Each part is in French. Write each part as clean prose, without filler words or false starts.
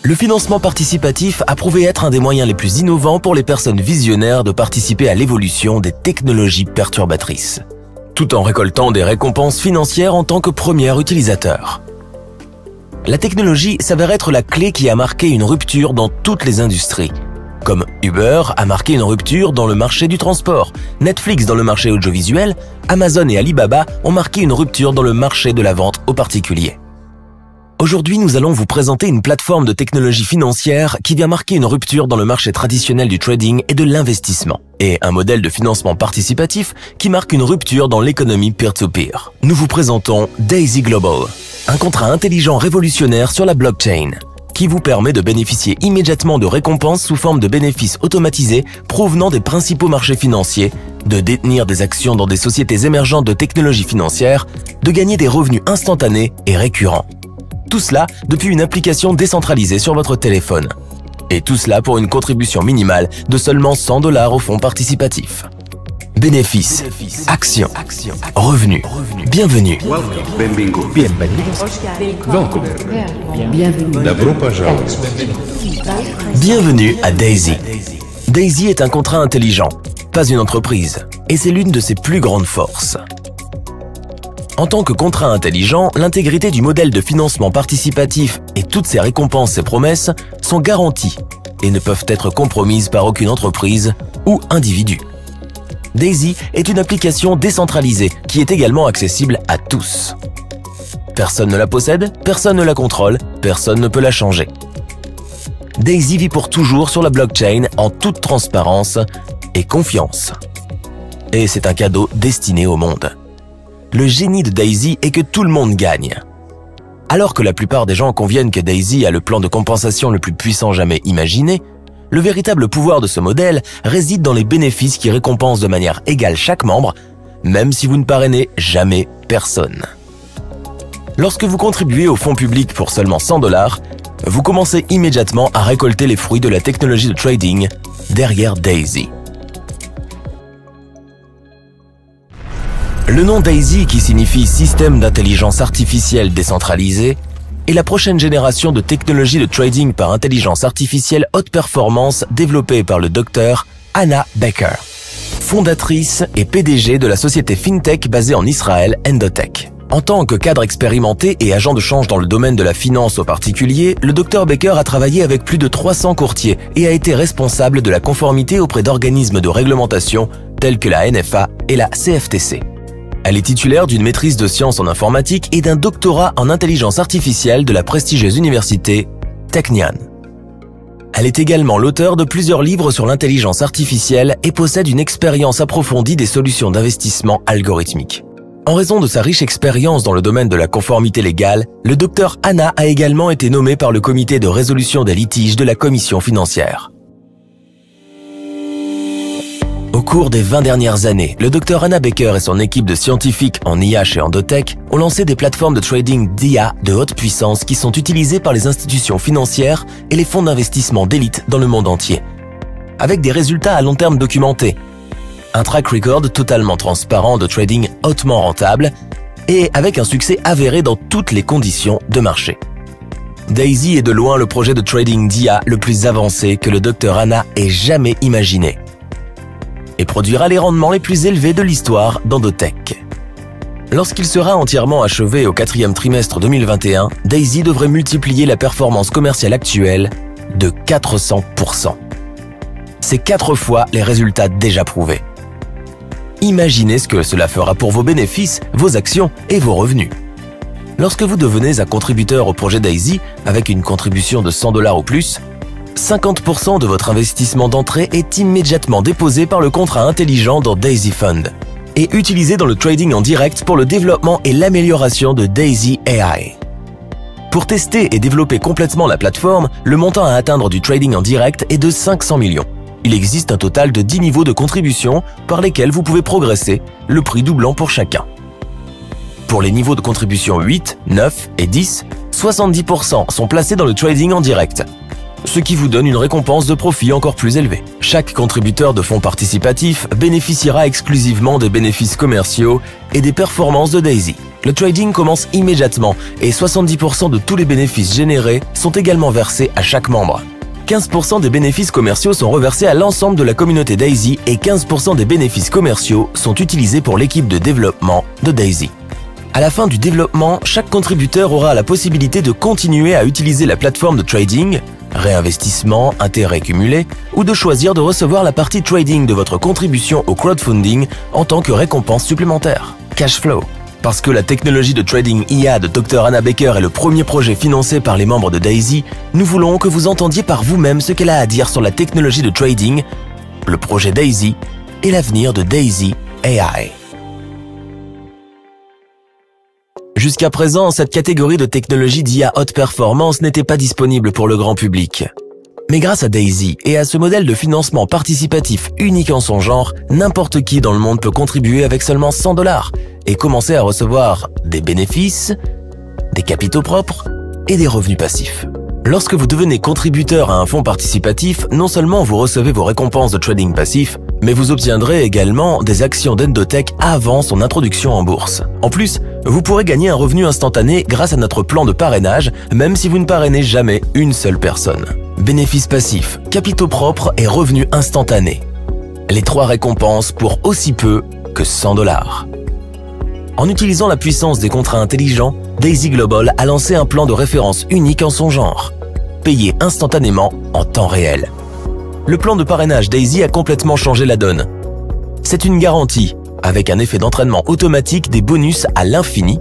Le financement participatif a prouvé être un des moyens les plus innovants pour les personnes visionnaires de participer à l'évolution des technologies perturbatrices, tout en récoltant des récompenses financières en tant que premier utilisateur. La technologie s'avère être la clé qui a marqué une rupture dans toutes les industries, comme Uber a marqué une rupture dans le marché du transport, Netflix dans le marché audiovisuel, Amazon et Alibaba ont marqué une rupture dans le marché de la vente aux particuliers. Aujourd'hui, nous allons vous présenter une plateforme de technologie financière qui vient marquer une rupture dans le marché traditionnel du trading et de l'investissement, et un modèle de financement participatif qui marque une rupture dans l'économie peer-to-peer. Nous vous présentons Daisy Global, un contrat intelligent révolutionnaire sur la blockchain, qui vous permet de bénéficier immédiatement de récompenses sous forme de bénéfices automatisés provenant des principaux marchés financiers, de détenir des actions dans des sociétés émergentes de technologies financières, de gagner des revenus instantanés et récurrents. Tout cela depuis une application décentralisée sur votre téléphone. Et tout cela pour une contribution minimale de seulement $100 au fonds participatif. Bénéfices, actions, revenus. Bienvenue. Bienvenue à Daisy. Daisy est un contrat intelligent, pas une entreprise, et c'est l'une de ses plus grandes forces. En tant que contrat intelligent, l'intégrité du modèle de financement participatif et toutes ses récompenses et promesses sont garanties et ne peuvent être compromises par aucune entreprise ou individu. Daisy est une application décentralisée qui est également accessible à tous. Personne ne la possède, personne ne la contrôle, personne ne peut la changer. Daisy vit pour toujours sur la blockchain en toute transparence et confiance. Et c'est un cadeau destiné au monde. Le génie de Daisy est que tout le monde gagne. Alors que la plupart des gens conviennent que Daisy a le plan de compensation le plus puissant jamais imaginé, le véritable pouvoir de ce modèle réside dans les bénéfices qui récompensent de manière égale chaque membre, même si vous ne parrainez jamais personne. Lorsque vous contribuez au fonds public pour seulement $100, vous commencez immédiatement à récolter les fruits de la technologie de trading derrière Daisy. Le nom Daisy, qui signifie système d'intelligence artificielle décentralisé, est la prochaine génération de technologie de trading par intelligence artificielle haute performance développée par le Dr Hannah Becker, fondatrice et PDG de la société FinTech basée en Israël, Endotech. En tant que cadre expérimenté et agent de change dans le domaine de la finance aux particuliers, le Dr Becker a travaillé avec plus de 300 courtiers et a été responsable de la conformité auprès d'organismes de réglementation tels que la NFA et la CFTC. Elle est titulaire d'une maîtrise de sciences en informatique et d'un doctorat en intelligence artificielle de la prestigieuse université Technion. Elle est également l'auteur de plusieurs livres sur l'intelligence artificielle et possède une expérience approfondie des solutions d'investissement algorithmiques. En raison de sa riche expérience dans le domaine de la conformité légale, le Dr Hannah a également été nommé par le comité de résolution des litiges de la Commission financière. Au cours des 20 dernières années, le Dr Hannah Becker et son équipe de scientifiques en IA chez Endotech ont lancé des plateformes de trading d'IA de haute puissance qui sont utilisées par les institutions financières et les fonds d'investissement d'élite dans le monde entier. Avec des résultats à long terme documentés, un track record totalement transparent de trading hautement rentable et avec un succès avéré dans toutes les conditions de marché. Daisy est de loin le projet de trading d'IA le plus avancé que le Dr Hannah ait jamais imaginé et produira les rendements les plus élevés de l'histoire d'Endotech. Lorsqu'il sera entièrement achevé au 4e trimestre 2021, Daisy devrait multiplier la performance commerciale actuelle de 400%. C'est 4 fois les résultats déjà prouvés. Imaginez ce que cela fera pour vos bénéfices, vos actions et vos revenus. Lorsque vous devenez un contributeur au projet Daisy avec une contribution de $100 ou plus, 50% de votre investissement d'entrée est immédiatement déposé par le contrat intelligent dans Daisy Fund et utilisé dans le trading en direct pour le développement et l'amélioration de Daisy AI. Pour tester et développer complètement la plateforme, le montant à atteindre du trading en direct est de 500 millions. Il existe un total de 10 niveaux de contribution par lesquels vous pouvez progresser, le prix doublant pour chacun. Pour les niveaux de contribution 8, 9 et 10, 70% sont placés dans le trading en direct, ce qui vous donne une récompense de profit encore plus élevée. Chaque contributeur de fonds participatifs bénéficiera exclusivement des bénéfices commerciaux et des performances de Daisy. Le trading commence immédiatement et 70% de tous les bénéfices générés sont également versés à chaque membre. 15% des bénéfices commerciaux sont reversés à l'ensemble de la communauté Daisy et 15% des bénéfices commerciaux sont utilisés pour l'équipe de développement de Daisy. À la fin du développement, chaque contributeur aura la possibilité de continuer à utiliser la plateforme de trading, réinvestissement, intérêt cumulé, ou de choisir de recevoir la partie trading de votre contribution au crowdfunding en tant que récompense supplémentaire. Cash flow. Parce que la technologie de trading IA de Dr Anna Baker est le premier projet financé par les membres de Daisy, nous voulons que vous entendiez par vous-même ce qu'elle a à dire sur la technologie de trading, le projet Daisy et l'avenir de Daisy AI. Jusqu'à présent, cette catégorie de technologie d'IA haute performance n'était pas disponible pour le grand public. Mais grâce à Daisy et à ce modèle de financement participatif unique en son genre, n'importe qui dans le monde peut contribuer avec seulement 100 $ et commencer à recevoir des bénéfices, des capitaux propres et des revenus passifs. Lorsque vous devenez contributeur à un fonds participatif, non seulement vous recevez vos récompenses de trading passif, mais vous obtiendrez également des actions d'Endotech avant son introduction en bourse. En plus, vous pourrez gagner un revenu instantané grâce à notre plan de parrainage, même si vous ne parrainez jamais une seule personne. Bénéfices passifs, capitaux propres et revenus instantanés. Les 3 récompenses pour aussi peu que 100 $. En utilisant la puissance des contrats intelligents, Daisy Global a lancé un plan de référence unique en son genre, payé instantanément en temps réel. Le plan de parrainage Daisy a complètement changé la donne. C'est une garantie, avec un effet d'entraînement automatique des bonus à l'infini,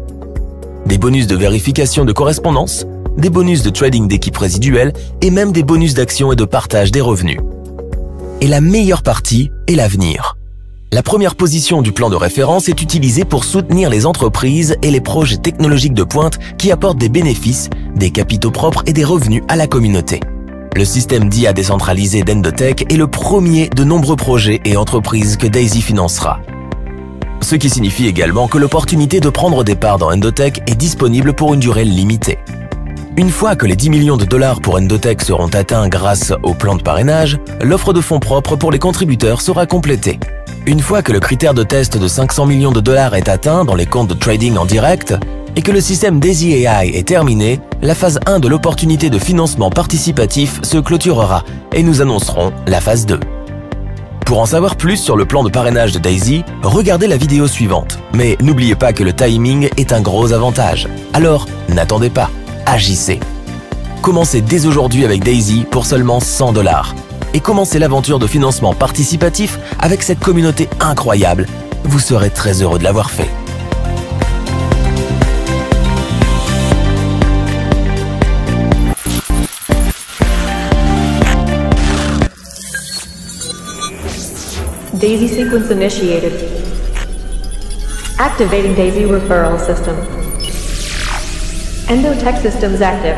des bonus de vérification de correspondance, des bonus de trading d'équipe résiduelle et même des bonus d'action et de partage des revenus. Et la meilleure partie est l'avenir. La première position du plan de référence est utilisée pour soutenir les entreprises et les projets technologiques de pointe qui apportent des bénéfices, des capitaux propres et des revenus à la communauté. Le système d'IA décentralisé d'Endotech est le premier de nombreux projets et entreprises que Daisy financera. Ce qui signifie également que l'opportunité de prendre des parts dans Endotech est disponible pour une durée limitée. Une fois que les 10 millions de $ pour Endotech seront atteints grâce au plan de parrainage, l'offre de fonds propres pour les contributeurs sera complétée. Une fois que le critère de test de 500 millions de $ est atteint dans les comptes de trading en direct et que le système Daisy AI est terminé, la phase 1 de l'opportunité de financement participatif se clôturera et nous annoncerons la phase 2. Pour en savoir plus sur le plan de parrainage de Daisy, regardez la vidéo suivante. Mais n'oubliez pas que le timing est un gros avantage. Alors, n'attendez pas, agissez. Commencez dès aujourd'hui avec Daisy pour seulement 100 $ et commencez l'aventure de financement participatif avec cette communauté incroyable. Vous serez très heureux de l'avoir fait. Daisy sequence initiated. Activating Daisy referral system. Endotech systems active.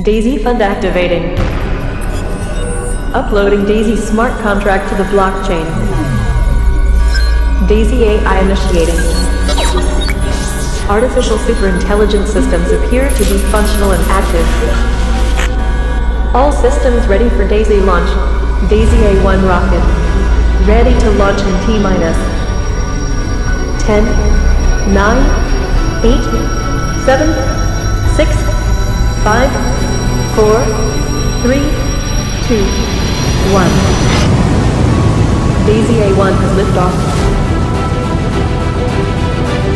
Daisy fund activating. Uploading Daisy smart contract to the blockchain. Daisy AI initiating. Artificial superintelligence systems appear to be functional and active. All systems ready for Daisy launch. Daisy A1 rocket. Ready to launch in T-minus 10, 9, 8, 7, 6, 5, 4, 3, 2, 1. Daisy A1 has liftoff.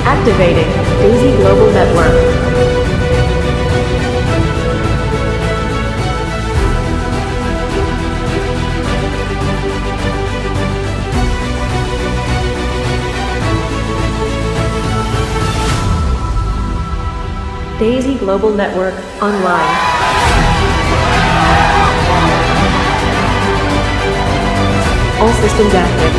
Activating Daisy Global Network. Daisy Global Network online. All systems active.